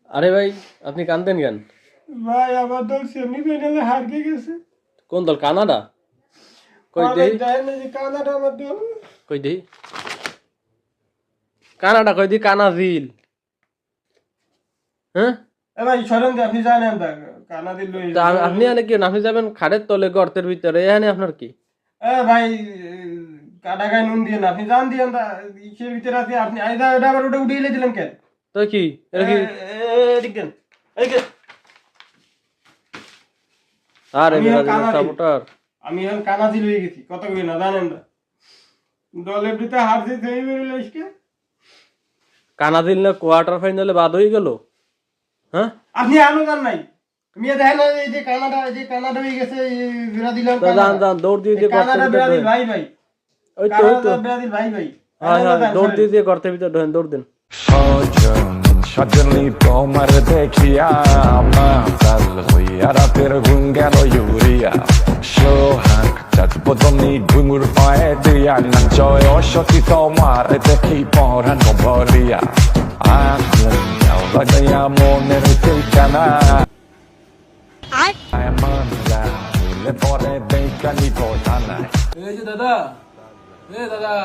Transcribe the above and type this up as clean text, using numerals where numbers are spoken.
আরে ভাই, আপনি কাঁদতেন কেন? ভাই আমার দল সেমিফাইনালে হারিয়ে গেছে। কোন দল? কানাডা? কই আরে দেই, জানেন না যে কানাডা আমার দল। কই দেই। কানাডা কই দেই, কানাজিল। হ্যাঁ, এ ভাই সরেন যে আপনি জানেন না কানাডি লই। তা আপনি এনে কি আপনি যাবেন খাড়ের তলে গর্তের ভিতরে, এখানে আপনার কি? এ ভাই কাটা গায়ে নুন দিয়ে না আপনি জান দিয়েন না ইসের ভিতরে আছে আপনি আইদা ওটা আবার ওটা উঠিয়ে দিলেন কেন? তো কি এটা কি? এদিক দেন এদিকে। আরে আমি এখন ব্রাজিলের কানাডি। সাপোর্টার। আমি এখন কানাডি লই গেছি কত কই না জানেন না দলের ভিতরে হারছে সেমিফাইনালে এসে। কানাজিল না কোয়ার্টার ফাইনালে বাদ হয়ে গেল। হ্যাঁ, আপনি আনো জান নাই মিয়া দেখেন না এই যে কানাডা হয়ে গেছে ব্রাজিল আর তা যান যান দৌড় দিয়ে দিয়ে গর্তের কানাডা ভিতরে ব্রাজিল ঢোকেন। ভাই ভাই ওই তো ওই তো, কানাডা ব্রাজিল ভাই ভাই হ্যাঁ হ্যাঁ, দৌড় দিয়ে দিয়ে গর্তের ভিতরে ঢোকেন, দৌড় দেন। সজন সজনী তোমার দেখিয়া মাতাল হইয়া রাতের ঘুম গেল ইউরিয়া সোহাগ চাঁদ বদনি ঘুঙুর পায়ে দিয়া নাচয় অসতি তোমার দেখি পরানো ভরিয়া আগুন যাও লাগাইয়া মনের ঠিকানা এমন যা হইলে পরে দেখানি কথা নাই। এই যে দাদা, এ দাদা,